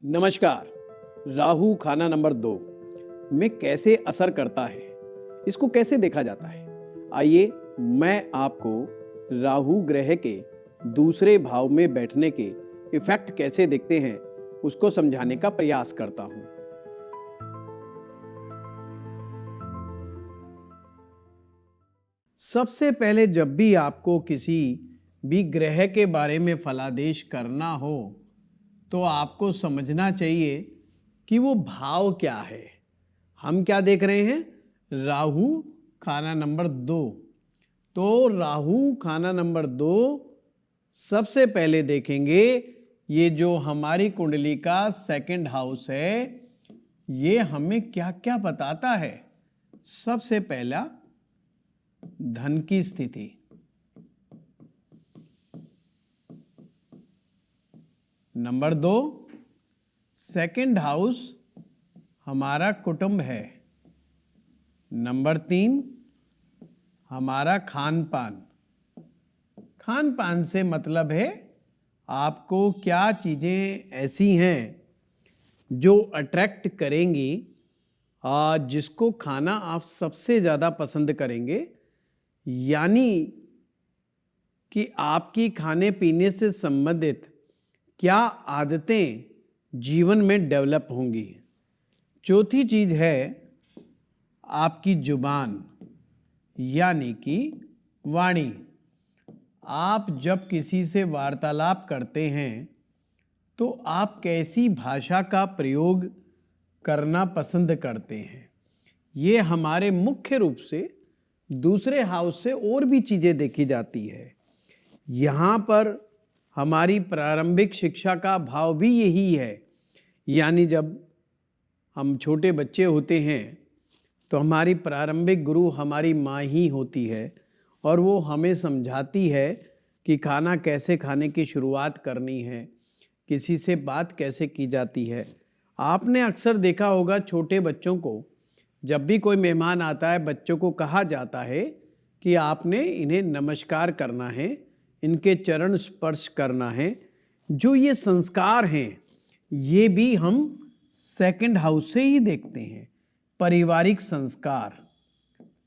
नमस्कार। राहु खाना नंबर 2 में कैसे असर करता है, इसको कैसे देखा जाता है? आइए मैं आपको राहु ग्रह के दूसरे भाव में बैठने के इफेक्ट कैसे दिखते हैं उसको समझाने का प्रयास करता हूं। सबसे पहले जब भी आपको किसी भी ग्रह के बारे में फलादेश करना हो तो आपको समझना चाहिए कि वो भाव क्या है। हम क्या देख रहे हैं? राहु खाना नंबर 2। तो राहु खाना नंबर 2 सबसे पहले देखेंगे, ये जो हमारी कुंडली का सेकंड हाउस है ये हमें क्या क्या बताता है। सबसे पहला, धन की स्थिति। नंबर 2, सेकंड हाउस हमारा कुटुंब है। नंबर 3, हमारा खान पान। खान पान से मतलब है आपको क्या चीजें ऐसी हैं जो अट्रैक्ट करेंगी, जिसको खाना आप सबसे ज्यादा पसंद करेंगे, यानी कि आपकी खाने पीने से संबंधित क्या आदतें जीवन में डेवलप होंगी। चौथी चीज है आपकी जुबान, यानी कि वाणी। आप जब किसी से वार्तालाप करते हैं तो आप कैसी भाषा का प्रयोग करना पसंद करते हैं। ये हमारे मुख्य रूप से दूसरे हाउस से और भी चीजें देखी जाती है। यहाँ पर हमारी प्रारंभिक शिक्षा का भाव भी यही है, यानी जब हम छोटे बच्चे होते हैं तो हमारी प्रारंभिक गुरु हमारी माँ ही होती है और वो हमें समझाती है कि खाना कैसे खाने की शुरुआत करनी है, किसी से बात कैसे की जाती है। आपने अक्सर देखा होगा छोटे बच्चों को, जब भी कोई मेहमान आता है बच्चों को कहा जाता है कि आपने इन्हें नमस्कार करना है, इनके चरण स्पर्श करना है। जो ये संस्कार हैं ये भी हम सेकंड हाउस से ही देखते हैं, पारिवारिक संस्कार।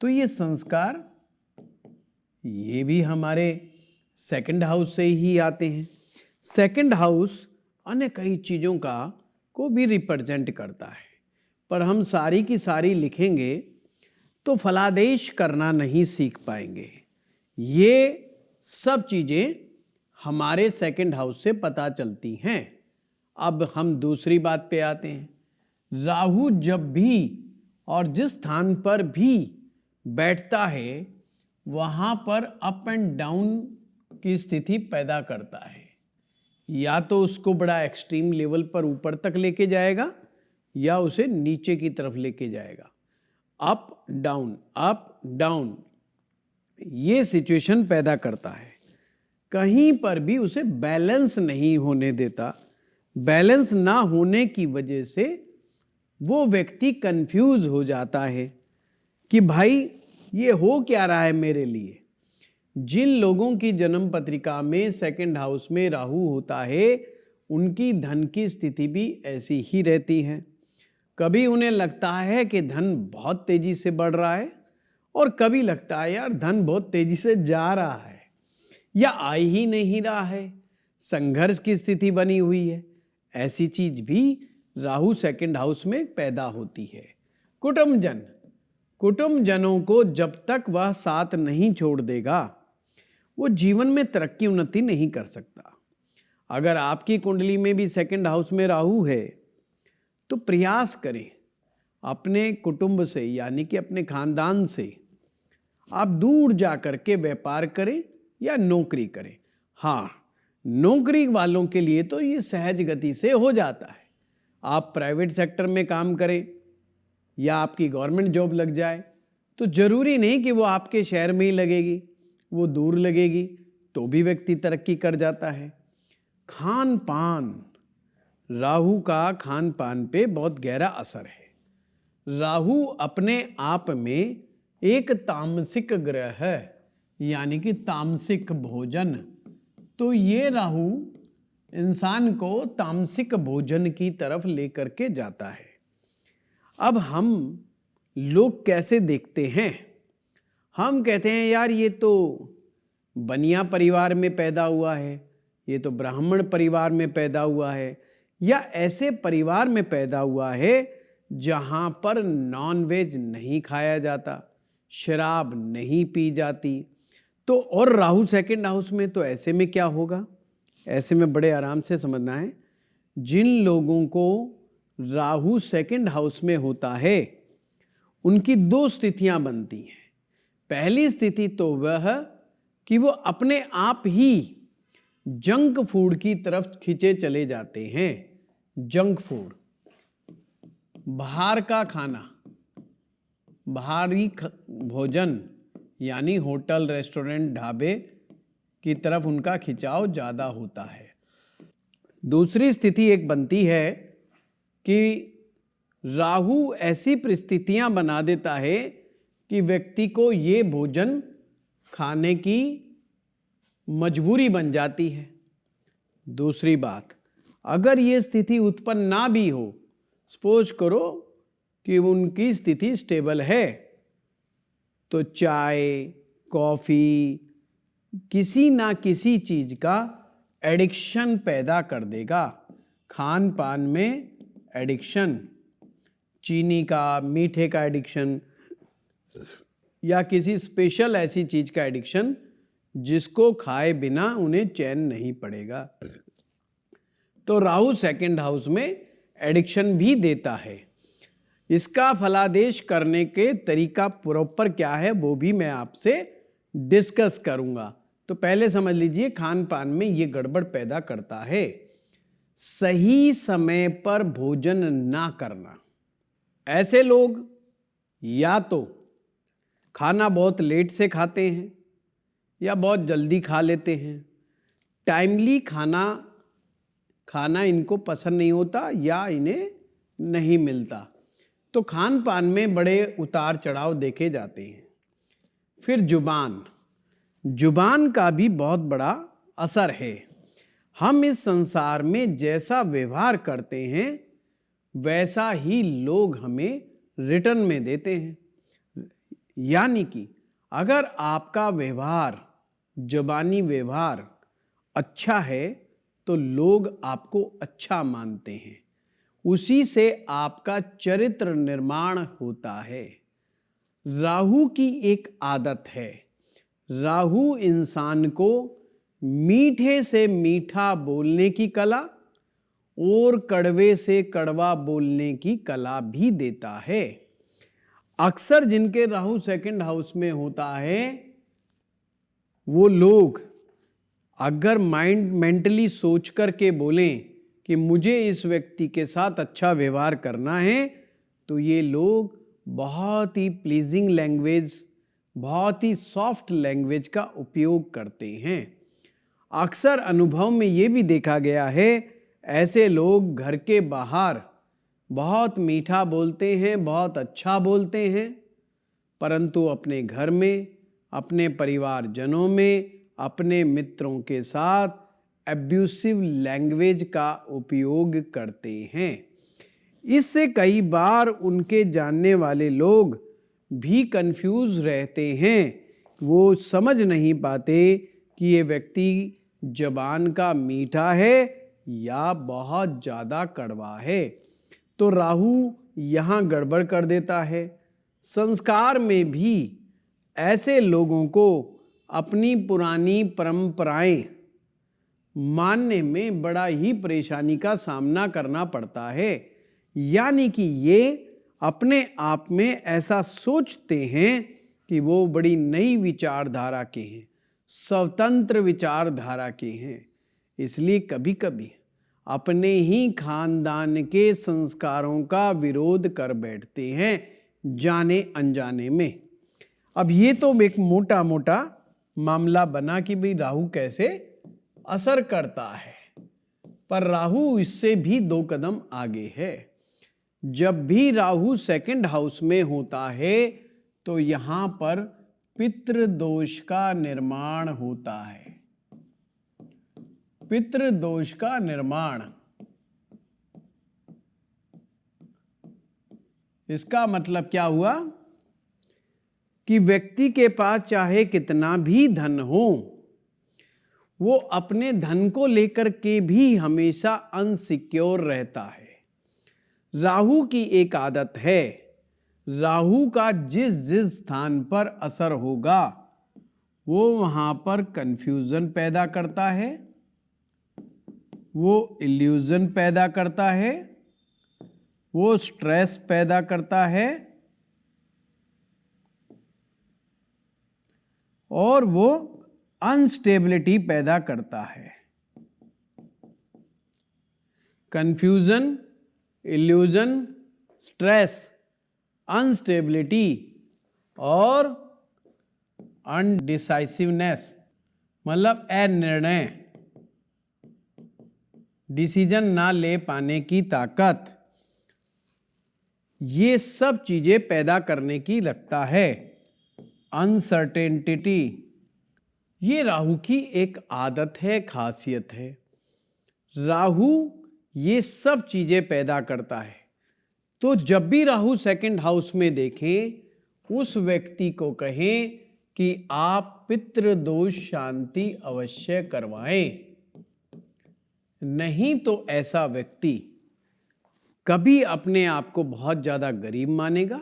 तो ये संस्कार ये भी हमारे सेकंड हाउस से ही आते हैं। सेकंड हाउस अन्य कई चीज़ों को भी रिप्रेजेंट करता है, पर हम सारी की सारी लिखेंगे तो फलादेश करना नहीं सीख पाएंगे। ये सब चीज़ें हमारे सेकंड हाउस से पता चलती हैं। अब हम दूसरी बात पे आते हैं। राहु जब भी और जिस स्थान पर भी बैठता है वहाँ पर अप एंड डाउन की स्थिति पैदा करता है। या तो उसको बड़ा एक्सट्रीम लेवल पर ऊपर तक लेके जाएगा या उसे नीचे की तरफ लेके जाएगा। अप डाउन ये सिचुएशन पैदा करता है। कहीं पर भी उसे बैलेंस नहीं होने देता। बैलेंस ना होने की वजह से वो व्यक्ति कंफ्यूज हो जाता है कि भाई ये हो क्या रहा है मेरे लिए। जिन लोगों की जन्म पत्रिका में सेकंड हाउस में राहु होता है उनकी धन की स्थिति भी ऐसी ही रहती है। कभी उन्हें लगता है कि धन बहुत तेजी से बढ़ रहा है और कभी लगता है यार धन बहुत तेजी से जा रहा है या आ ही नहीं रहा है, संघर्ष की स्थिति बनी हुई है। ऐसी चीज भी राहु सेकंड हाउस में पैदा होती है। कुटुंबजनों को जब तक वह साथ नहीं छोड़ देगा वो जीवन में तरक्की उन्नति नहीं कर सकता। अगर आपकी कुंडली में भी सेकंड हाउस में राहु है तो प्रयास करें अपने कुटुंब से, यानी कि अपने खानदान से आप दूर जा करके व्यापार करें या नौकरी करें। हाँ, नौकरी वालों के लिए तो ये सहज गति से हो जाता है। आप प्राइवेट सेक्टर में काम करें या आपकी गवर्नमेंट जॉब लग जाए तो जरूरी नहीं कि वो आपके शहर में ही लगेगी, वो दूर लगेगी तो भी व्यक्ति तरक्की कर जाता है। खान पान, राहु का खान पान पे बहुत गहरा असर है। राहु अपने आप में एक तामसिक ग्रह है, यानी कि तामसिक भोजन। तो ये राहु इंसान को तामसिक भोजन की तरफ लेकर के जाता है। अब हम लोग कैसे देखते हैं? हम कहते हैं यार ये तो बनिया परिवार में पैदा हुआ है, ये तो ब्राह्मण परिवार में पैदा हुआ है, या ऐसे परिवार में पैदा हुआ है जहाँ पर नॉनवेज नहीं खाया जाता, शराब नहीं पी जाती। तो और राहु सेकंड हाउस में, तो ऐसे में क्या होगा? ऐसे में बड़े आराम से समझना है। जिन लोगों को राहु सेकंड हाउस में होता है उनकी दो स्थितियां बनती हैं। पहली स्थिति तो वह कि वो अपने आप ही जंक फूड की तरफ खींचे चले जाते हैं। जंक फूड, बाहर का खाना, बाहरी भोजन, यानी होटल, रेस्टोरेंट, ढाबे की तरफ उनका खिंचाव ज़्यादा होता है। दूसरी स्थिति एक बनती है कि राहु ऐसी परिस्थितियां बना देता है कि व्यक्ति को ये भोजन खाने की मजबूरी बन जाती है। दूसरी बात, अगर ये स्थिति उत्पन्न ना भी हो, सपोज करो कि उनकी स्थिति स्टेबल है, तो चाय, कॉफ़ी, किसी ना किसी चीज़ का एडिक्शन पैदा कर देगा। खान पान में एडिक्शन, चीनी का, मीठे का एडिक्शन, या किसी स्पेशल ऐसी चीज़ का एडिक्शन जिसको खाए बिना उन्हें चैन नहीं पड़ेगा। तो राहु सेकंड हाउस में एडिक्शन भी देता है। इसका फलादेश करने के तरीका प्रॉपर क्या है वो भी मैं आपसे डिस्कस करूंगा। तो पहले समझ लीजिए, खान पान में ये गड़बड़ पैदा करता है। सही समय पर भोजन ना करना। ऐसे लोग या तो खाना बहुत लेट से खाते हैं या बहुत जल्दी खा लेते हैं। टाइमली खाना इनको पसंद नहीं होता या इन्हें नहीं मिलता, तो खान पान में बड़े उतार चढ़ाव देखे जाते हैं। फिर जुबान का भी बहुत बड़ा असर है। हम इस संसार में जैसा व्यवहार करते हैं वैसा ही लोग हमें रिटर्न में देते हैं। यानी कि अगर आपका व्यवहार, जुबानी व्यवहार अच्छा है तो लोग आपको अच्छा मानते हैं, उसी से आपका चरित्र निर्माण होता है। राहु की एक आदत है, राहु इंसान को मीठे से मीठा बोलने की कला और कड़वे से कड़वा बोलने की कला भी देता है। अक्सर जिनके राहु सेकंड हाउस में होता है वो लोग अगर मेंटली सोच करके बोलें कि मुझे इस व्यक्ति के साथ अच्छा व्यवहार करना है, तो ये लोग बहुत ही प्लीजिंग लैंग्वेज, बहुत ही सॉफ्ट लैंग्वेज का उपयोग करते हैं। अक्सर अनुभव में ये भी देखा गया है, ऐसे लोग घर के बाहर बहुत मीठा बोलते हैं, बहुत अच्छा बोलते हैं, परंतु अपने घर में, अपने परिवारजनों में, अपने मित्रों के साथ एब्यूसिव लैंग्वेज का उपयोग करते हैं। इससे कई बार उनके जानने वाले लोग भी कंफ्यूज रहते हैं। वो समझ नहीं पाते कि ये व्यक्ति जबान का मीठा है या बहुत ज़्यादा कड़वा है। तो राहु यहाँ गड़बड़ कर देता है। संस्कार में भी ऐसे लोगों को अपनी पुरानी परंपराएं मानने में बड़ा ही परेशानी का सामना करना पड़ता है। यानी कि ये अपने आप में ऐसा सोचते हैं कि वो बड़ी नई विचारधारा के हैं, स्वतंत्र विचारधारा के हैं, इसलिए कभी कभी अपने ही खानदान के संस्कारों का विरोध कर बैठते हैं जाने अनजाने में। अब ये तो एक मोटा मोटा मामला बना कि भाई राहु कैसे असर करता है, पर राहु इससे भी 2 कदम आगे है। जब भी राहु सेकंड हाउस में होता है तो यहां पर पितृ दोष का निर्माण होता है। पितृ दोष का निर्माण। इसका मतलब क्या हुआ कि व्यक्ति के पास चाहे कितना भी धन हो, वो अपने धन को लेकर के भी हमेशा अनसिक्योर रहता है। राहु की एक आदत है, राहु का जिस जिस स्थान पर असर होगा वो वहां पर कंफ्यूजन पैदा करता है, वो इल्यूजन पैदा करता है, वो स्ट्रेस पैदा करता है और वो अनस्टेबिलिटी पैदा करता है। कंफ्यूजन, इल्यूजन, स्ट्रेस, अनस्टेबिलिटी और अनडिसाइसिवनेस मतलब अनिर्णय, डिसीजन ना ले पाने की ताकत, ये सब चीजें पैदा करने की लगता है। अनसर्टेनिटी, ये राहु की एक आदत है, खासियत है। राहु ये सब चीजें पैदा करता है। तो जब भी राहु सेकंड हाउस में देखें, उस व्यक्ति को कहें कि आप पितृदोष शांति अवश्य करवाएं, नहीं तो ऐसा व्यक्ति कभी अपने आप को बहुत ज्यादा गरीब मानेगा,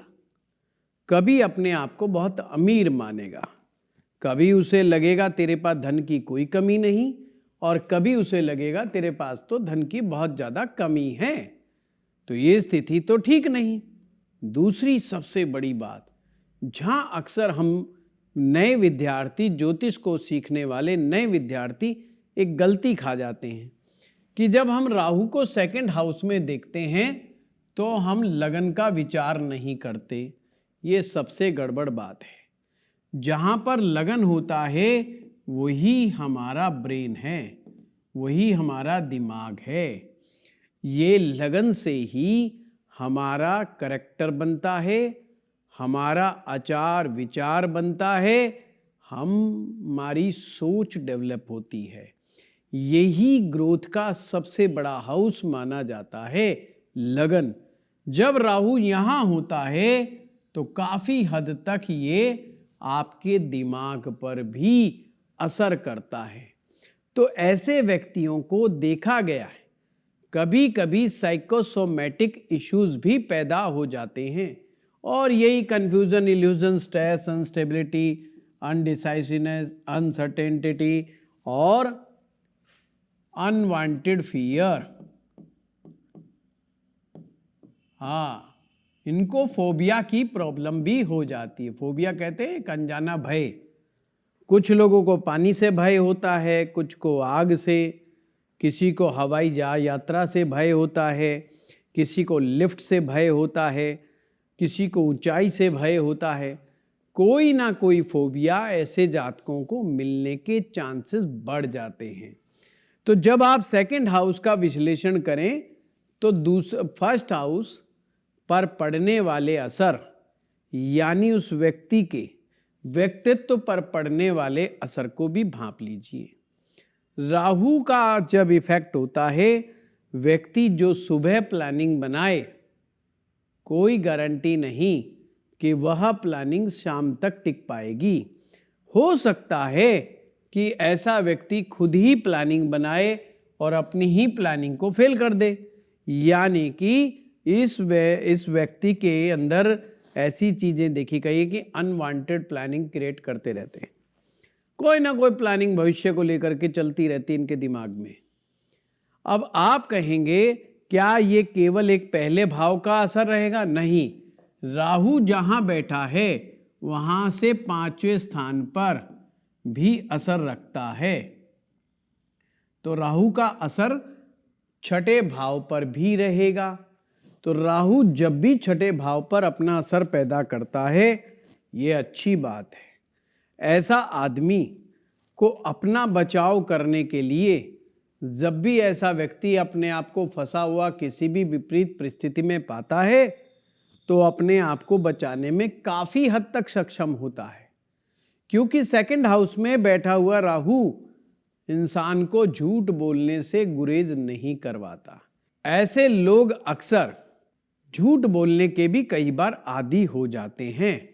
कभी अपने आप को बहुत अमीर मानेगा, कभी उसे लगेगा तेरे पास धन की कोई कमी नहीं और कभी उसे लगेगा तेरे पास तो धन की बहुत ज्यादा कमी है। तो ये स्थिति तो ठीक नहीं। दूसरी सबसे बड़ी बात, जहां अक्सर हम नए विद्यार्थी, ज्योतिष को सीखने वाले नए विद्यार्थी एक गलती खा जाते हैं कि जब हम राहु को सेकंड हाउस में देखते हैं तो हम लगन का विचार नहीं करते। ये सबसे गड़बड़ बात है। जहां पर लगन होता है वही हमारा ब्रेन है, वही हमारा दिमाग है। ये लगन से ही हमारा करैक्टर बनता है, हमारा आचार विचार बनता है, हमारी सोच डेवलप होती है। यही ग्रोथ का सबसे बड़ा हाउस माना जाता है, लगन। जब राहु यहां होता है तो काफी हद तक ये आपके दिमाग पर भी असर करता है। तो ऐसे व्यक्तियों को देखा गया है, कभी कभी साइकोसोमैटिक इश्यूज भी पैदा हो जाते हैं और यही confusion, illusion, stress, unstability, undecisiveness, uncertainty और अनवांटेड फियर, हाँ, इनको फोबिया की प्रॉब्लम भी हो जाती है। फोबिया कहते हैं एक अनजाना भय। कुछ लोगों को पानी से भय होता है, कुछ को आग से, किसी को हवाई यात्रा से भय होता है, किसी को लिफ्ट से भय होता है, किसी को ऊंचाई से भय होता है। कोई ना कोई फोबिया ऐसे जातकों को मिलने के चांसेस बढ़ जाते हैं। तो जब आप सेकंड हाउस का विश्लेषण करें तो फर्स्ट हाउस पर पड़ने वाले असर यानी उस व्यक्ति के व्यक्तित्व पर पड़ने वाले असर को भी भांप लीजिए। राहु का जब इफेक्ट होता है, व्यक्ति जो सुबह प्लानिंग बनाए, कोई गारंटी नहीं कि वह प्लानिंग शाम तक टिक पाएगी। हो सकता है कि ऐसा व्यक्ति खुद ही प्लानिंग बनाए और अपनी ही प्लानिंग को फेल कर दे, यानी कि इस व्यक्ति के अंदर ऐसी चीजें देखी गई है कि अनवांटेड प्लानिंग क्रिएट करते रहते हैं। कोई ना कोई प्लानिंग भविष्य को लेकर के चलती रहती है इनके दिमाग में। अब आप कहेंगे क्या ये केवल एक पहले भाव का असर रहेगा? नहीं, राहु जहां बैठा है वहां से 5वें स्थान पर भी असर रखता है। तो राहु का असर छठे भाव पर भी रहेगा। तो राहु जब भी छठे भाव पर अपना असर पैदा करता है, ये अच्छी बात है। ऐसा आदमी को अपना बचाव करने के लिए जब भी ऐसा व्यक्ति अपने आप को फंसा हुआ किसी भी विपरीत परिस्थिति में पाता है तो अपने आप को बचाने में काफी हद तक सक्षम होता है, क्योंकि सेकंड हाउस में बैठा हुआ राहु इंसान को झूठ बोलने से गुरेज नहीं करवाता। ऐसे लोग अक्सर झूठ बोलने के भी कई बार आदी हो जाते हैं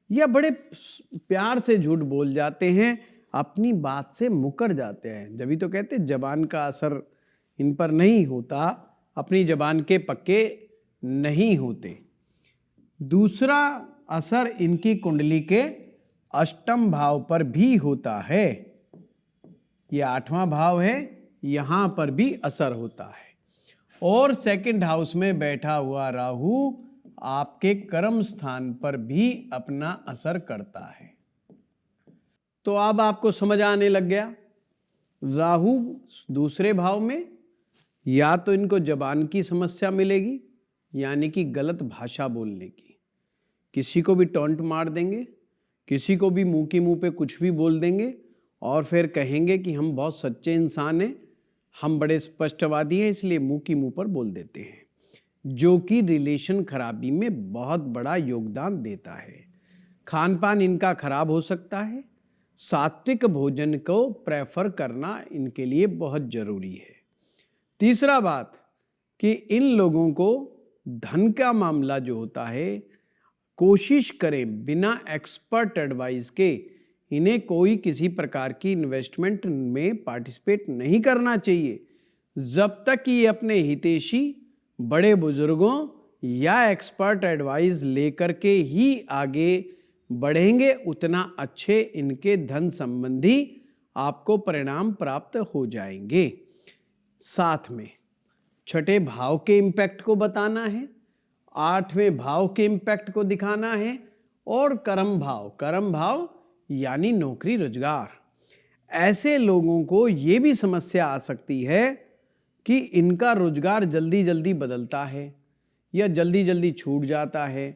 या बड़े प्यार से झूठ बोल जाते हैं, अपनी बात से मुकर जाते हैं। जब भी तो कहते जबान का असर इन पर नहीं होता, अपनी जबान के पक्के नहीं होते। दूसरा असर इनकी कुंडली के अष्टम भाव पर भी होता है। ये 8वां भाव है, यहां पर भी असर होता है। और सेकंड हाउस में बैठा हुआ राहु आपके कर्म स्थान पर भी अपना असर करता है। तो अब आपको समझ आने लग गया, राहु दूसरे भाव में या तो इनको जबान की समस्या मिलेगी, यानी कि गलत भाषा बोलने की, किसी को भी टोंट मार देंगे, किसी को भी मुंह की मुंह पे कुछ भी बोल देंगे और फिर कहेंगे कि हम बहुत सच्चे इंसान हैं, हम बड़े स्पष्टवादी हैं, इसलिए मुंह की मुंह पर बोल देते हैं, जो कि रिलेशन खराबी में बहुत बड़ा योगदान देता है। खान पान इनका खराब हो सकता है। सात्विक भोजन को प्रेफर करना इनके लिए बहुत जरूरी है। तीसरा बात कि इन लोगों को धन का मामला जो होता है, कोशिश करें बिना एक्सपर्ट एडवाइस के इन्हें कोई किसी प्रकार की इन्वेस्टमेंट में पार्टिसिपेट नहीं करना चाहिए जब तक कि ये अपने हितैषी, बड़े बुजुर्गों या एक्सपर्ट एडवाइस लेकर के ही आगे बढ़ेंगे, उतना अच्छे इनके धन संबंधी आपको परिणाम प्राप्त हो जाएंगे। साथ में छठे भाव के इम्पैक्ट को बताना है, 8वें भाव के इम्पैक्ट को दिखाना है और कर्म भाव यानी नौकरी रोजगार। ऐसे लोगों को ये भी समस्या आ सकती है कि इनका रोजगार जल्दी जल्दी बदलता है या जल्दी जल्दी छूट जाता है।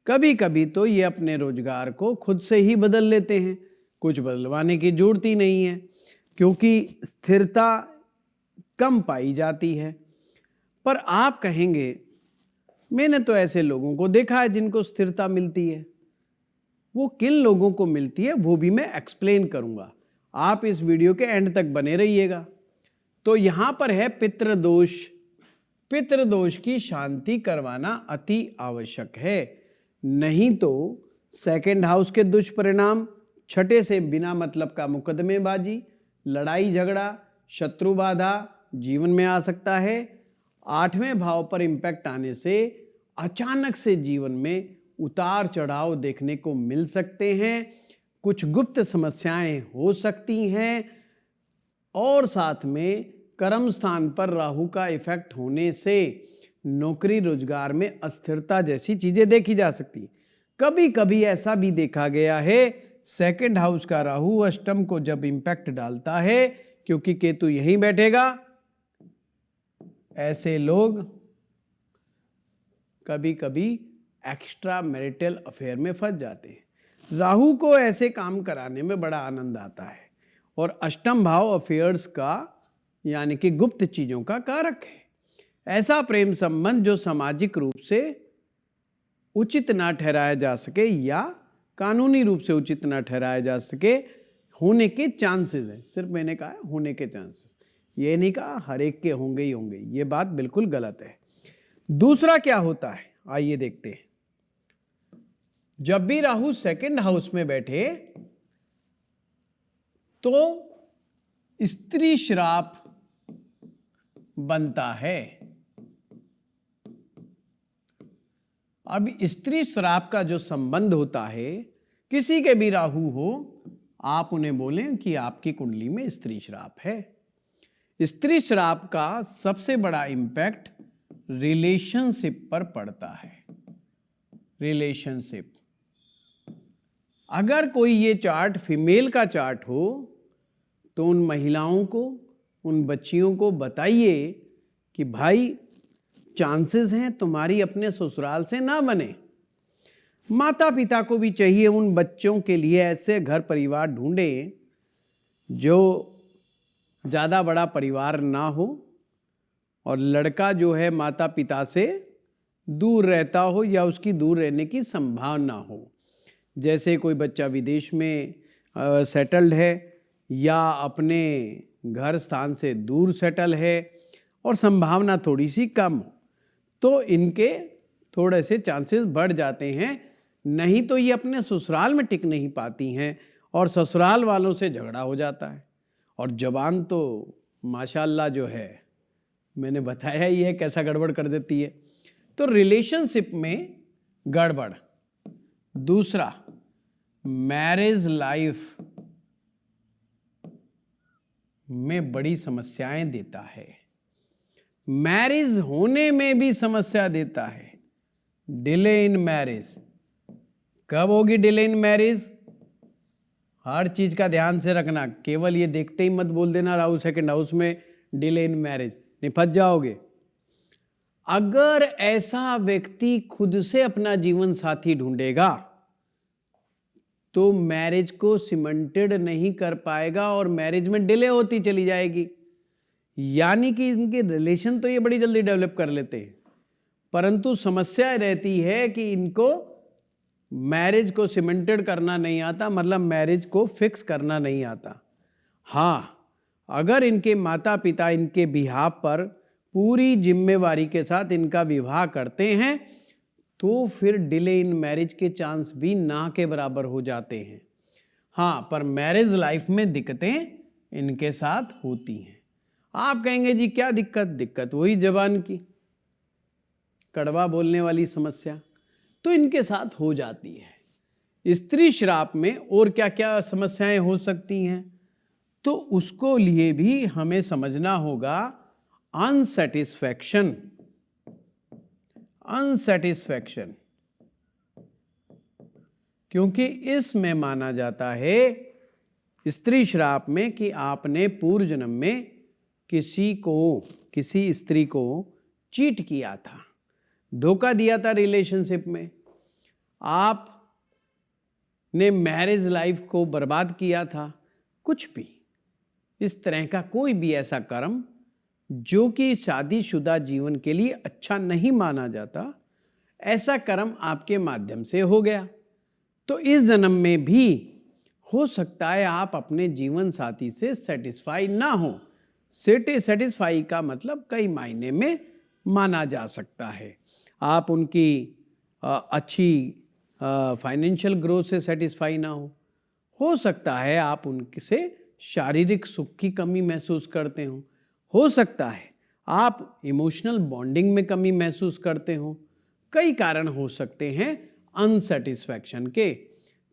कभी कभी तो ये अपने रोजगार को खुद से ही बदल लेते हैं, कुछ बदलवाने की जरूरत ही नहीं है, क्योंकि स्थिरता कम पाई जाती है। पर आप कहेंगे मैंने तो ऐसे लोगों को देखा है जिनको स्थिरता मिलती है। वो किन लोगों को मिलती है वो भी मैं एक्सप्लेन करूंगा, आप इस वीडियो के एंड तक बने रहिएगा। तो यहां पर है पितृदोष। पितृदोष की शांति करवाना अति आवश्यक है, नहीं तो सेकंड हाउस के दुष्परिणाम, छठे से बिना मतलब का मुकदमेबाजी, लड़ाई झगड़ा, शत्रु बाधा जीवन में आ सकता है। 8वें भाव पर इंपैक्ट आने से अचानक से जीवन में उतार चढ़ाव देखने को मिल सकते हैं, कुछ गुप्त समस्याएं हो सकती हैं और साथ में कर्म स्थान पर राहु का इफेक्ट होने से नौकरी रोजगार में अस्थिरता जैसी चीजें देखी जा सकती। कभी कभी ऐसा भी देखा गया है, सेकंड हाउस का राहु अष्टम को जब इंपैक्ट डालता है, क्योंकि केतु यहीं बैठेगा, ऐसे लोग कभी कभी एक्स्ट्रा मैरिटल अफेयर में फंस जाते हैं। राहु को ऐसे काम कराने में बड़ा आनंद आता है और अष्टम भाव अफेयर्स का यानी कि गुप्त चीजों का कारक है। ऐसा प्रेम संबंध जो सामाजिक रूप से उचित ना ठहराया जा सके या कानूनी रूप से उचित ना ठहराया जा सके, होने के चांसेस हैं। सिर्फ मैंने कहा है होने के चांसेस, ये नहीं कहा हर एक के होंगे ही होंगे, ये बात बिल्कुल गलत है। दूसरा क्या होता है आइए देखते हैं। जब भी राहु सेकंड हाउस में बैठे तो स्त्री श्राप बनता है। अब स्त्री श्राप का जो संबंध होता है, किसी के भी राहु हो, आप उन्हें बोलें कि आपकी कुंडली में स्त्री श्राप है। स्त्री श्राप का सबसे बड़ा इंपैक्ट रिलेशनशिप पर पड़ता है। रिलेशनशिप, अगर कोई ये चार्ट फीमेल का चार्ट हो तो उन महिलाओं को, उन बच्चियों को बताइए कि भाई चांसेस हैं तुम्हारी अपने ससुराल से ना बने। माता पिता को भी चाहिए उन बच्चों के लिए ऐसे घर परिवार ढूंढें जो ज़्यादा बड़ा परिवार ना हो और लड़का जो है माता पिता से दूर रहता हो या उसकी दूर रहने की संभावना हो। जैसे कोई बच्चा विदेश में सेटल्ड है या अपने घर स्थान से दूर सेटल है और संभावना थोड़ी सी कम हो, तो इनके थोड़े से चांसेस बढ़ जाते हैं। नहीं तो ये अपने ससुराल में टिक नहीं पाती हैं और ससुराल वालों से झगड़ा हो जाता है। और जबान तो माशाल्लाह जो है, मैंने बताया ही है कैसा गड़बड़ कर देती है। तो रिलेशनशिप में गड़बड़। दूसरा, मैरिज लाइफ में बड़ी समस्याएं देता है। मैरिज होने में भी समस्या देता है। Delay in marriage. कब होगी डिले इन मैरिज? हर चीज का ध्यान से रखना, केवल ये देखते ही मत बोल देना राहु सेकंड हाउस में डिले इन मैरिज, नहीं फंस जाओगे। अगर ऐसा व्यक्ति खुद से अपना जीवन साथी ढूंढेगा तो मैरिज को सीमेंटेड नहीं कर पाएगा और मैरिज में डिले होती चली जाएगी। यानी कि इनके रिलेशन तो ये बड़ी जल्दी डेवलप कर लेते हैं, परंतु समस्या रहती है कि इनको मैरिज को सीमेंटेड करना नहीं आता, मतलब मैरिज को फिक्स करना नहीं आता। हाँ, अगर इनके माता पिता इनके बिहाफ पर पूरी जिम्मेवारी के साथ इनका विवाह करते हैं तो फिर डिले इन मैरिज के चांस भी ना के बराबर हो जाते हैं। हाँ, पर मैरिज लाइफ में दिक्कतें इनके साथ होती हैं। आप कहेंगे जी क्या दिक्कत? दिक्कत वही जबान की, कड़वा बोलने वाली समस्या तो इनके साथ हो जाती है। स्त्री श्राप में और क्या क्या समस्याएं हो सकती हैं, तो उसको लिए भी हमें समझना होगा अनसेटिस्फैक्शन। अनसेटिस्फैक्शन, क्योंकि इसमें माना जाता है स्त्री श्राप में कि आपने पूर्व जन्म में किसी स्त्री को चीट किया था, धोखा दिया था रिलेशनशिप में, आपने मैरिज लाइफ को बर्बाद किया था, कुछ भी इस तरह का कोई भी ऐसा कर्म जो कि शादीशुदा जीवन के लिए अच्छा नहीं माना जाता, ऐसा कर्म आपके माध्यम से हो गया, तो इस जन्म में भी हो सकता है आप अपने जीवन साथी से सेटिस्फाई ना हो। सेटिस्फाई का मतलब कई मायने में माना जा सकता है। आप उनकी अच्छी फाइनेंशियल ग्रोथ से सेटिस्फाई ना हो सकता है आप उनसे शारीरिक सुख की कमी महसूस करते हो सकता है आप इमोशनल बॉन्डिंग में कमी महसूस करते हो। कई कारण हो सकते हैं अनसेटिस्फैक्शन के।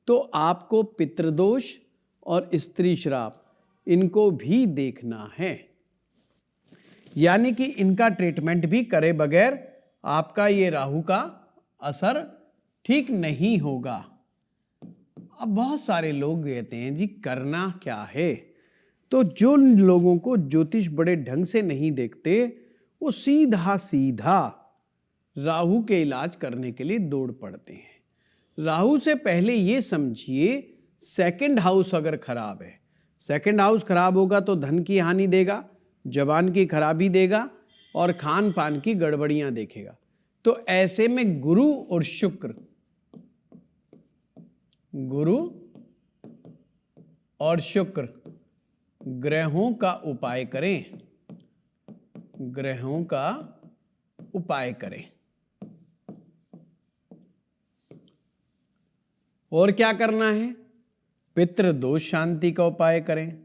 तो आपको पितृदोष और स्त्री श्राप इनको भी देखना है, यानी कि इनका ट्रीटमेंट भी करे बगैर आपका ये राहु का असर ठीक नहीं होगा। अब बहुत सारे लोग कहते हैं जी करना क्या है, तो जो लोगों को ज्योतिष बड़े ढंग से नहीं देखते वो सीधा सीधा राहु के इलाज करने के लिए दौड़ पड़ते हैं। राहु से पहले ये समझिए सेकंड हाउस अगर खराब है, सेकंड हाउस खराब होगा तो धन की हानि देगा, जबान की खराबी देगा और खान पान की गड़बड़ियां देखेगा। तो ऐसे में गुरु और शुक्र, गुरु और शुक्र ग्रहों का उपाय करें, ग्रहों का उपाय करें। और क्या करना है? पितृ दोष शांति का उपाय करें।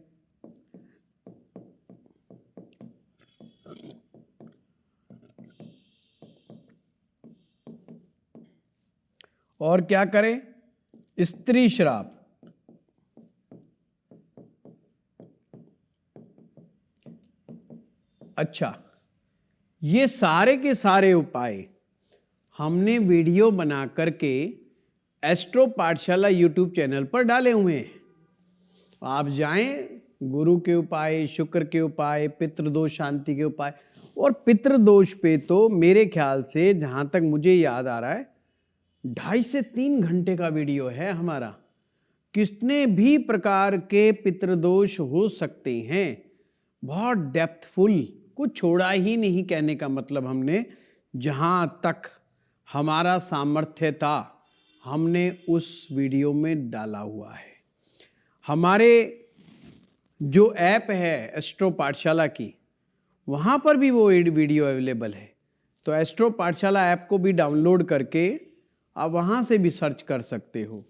और क्या करें? स्त्री श्राप, अच्छा ये सारे के सारे उपाय हमने वीडियो बना करके एस्ट्रो पाठशाला यूट्यूब चैनल पर डाले हुए हैं। आप जाएं, गुरु के उपाय, शुक्र के उपाय, पितृदोष शांति के उपाय, और पितृदोष पे तो मेरे ख्याल से जहां तक मुझे याद आ रहा है 2.5 से 3 घंटे का वीडियो है हमारा। कितने भी प्रकार के पितृदोष हो सकते हैं, बहुत डेप्थफुल, कुछ छोड़ा ही नहीं कहने का मतलब। हमने जहां तक हमारा सामर्थ्य था हमने उस वीडियो में डाला हुआ है। हमारे जो ऐप है एस्ट्रो पाठशाला की, वहाँ पर भी वो वीडियो अवेलेबल है। तो एस्ट्रो पाठशाला ऐप को भी डाउनलोड करके आप वहाँ से भी सर्च कर सकते हो।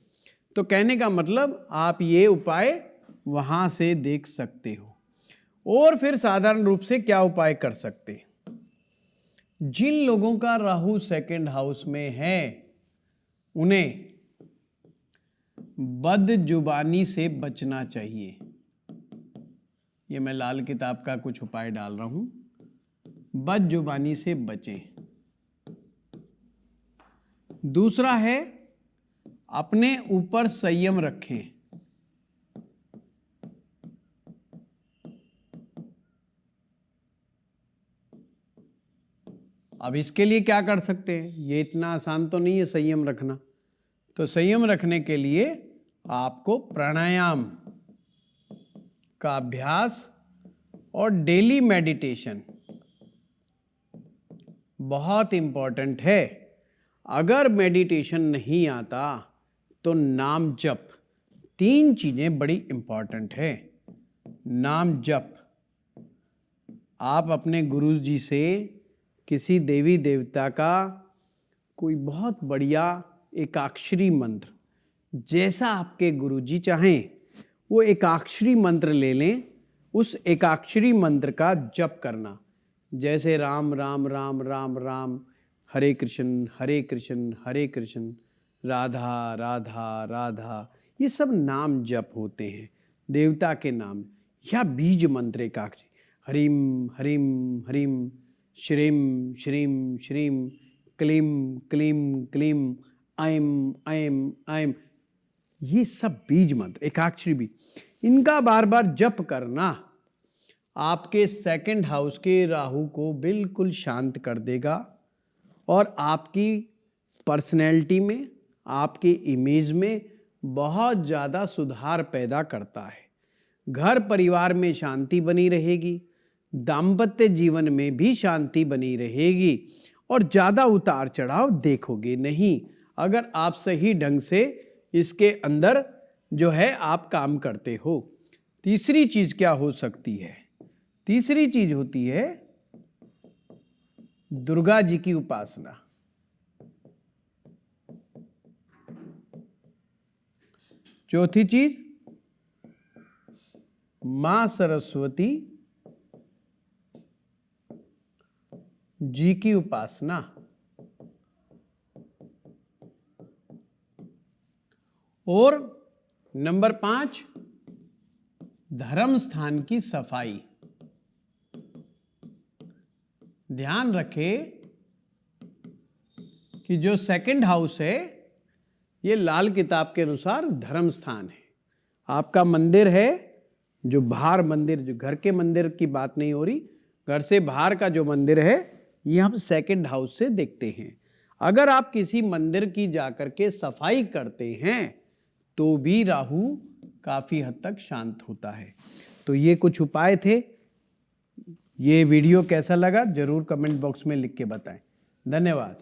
तो कहने का मतलब आप ये उपाय वहाँ से देख सकते हो। और फिर साधारण रूप से क्या उपाय कर सकते हैं? जिन लोगों का राहु सेकंड हाउस में है उन्हें बदजुबानी से बचना चाहिए। ये मैं लाल किताब का कुछ उपाय डाल रहा हूं। बदजुबानी से बचें। दूसरा है अपने ऊपर संयम रखें। अब इसके लिए क्या कर सकते हैं? ये इतना आसान तो नहीं है संयम रखना। तो संयम रखने के लिए आपको प्राणायाम का अभ्यास और डेली मेडिटेशन बहुत इंपॉर्टेंट है। अगर मेडिटेशन नहीं आता तो नाम जप, 3 चीजें बड़ी इंपॉर्टेंट है। नाम जप, आप अपने गुरु जी से किसी देवी देवता का कोई बहुत बढ़िया एकाक्षरी मंत्र, जैसा आपके गुरुजी चाहें वो एकाक्षरी मंत्र ले लें। उस एकाक्षरी मंत्र का जप करना, जैसे राम राम राम राम राम, हरे कृष्ण हरे कृष्ण हरे कृष्ण, राधा राधा राधा, ये सब नाम जप होते हैं देवता के नाम। या बीज मंत्र एकाक्षरी, हरिम हरिम हरिम, श्रीम श्रीम श्रीम, क्लीम क्लीम क्लीम, ऐम ऐम ऐम, ये सब बीज मंत्र एकाक्षरी बीज, इनका बार बार जप करना आपके सेकंड हाउस के राहु को बिल्कुल शांत कर देगा और आपकी पर्सनैलिटी में, आपकी इमेज में बहुत ज़्यादा सुधार पैदा करता है। घर परिवार में शांति बनी रहेगी, दाम्पत्य जीवन में भी शांति बनी रहेगी और ज़्यादा उतार चढ़ाव देखोगे नहीं, अगर आप सही ढंग से इसके अंदर जो है आप काम करते हो। तीसरी चीज क्या हो सकती है? तीसरी चीज होती है दुर्गा जी की उपासना। चौथी चीज मां सरस्वती जी की उपासना। और नंबर 5 धर्म स्थान की सफाई। ध्यान रखें कि जो सेकंड हाउस है ये लाल किताब के अनुसार धर्म स्थान है। आपका मंदिर है जो बाहर मंदिर, जो घर के मंदिर की बात नहीं हो रही, घर से बाहर का जो मंदिर है ये हम सेकंड हाउस से देखते हैं। अगर आप किसी मंदिर की जाकर के सफाई करते हैं तो भी राहु काफी हद तक शांत होता है। तो ये कुछ उपाय थे। ये वीडियो कैसा लगा जरूर कमेंट बॉक्स में लिख के बताएं। धन्यवाद।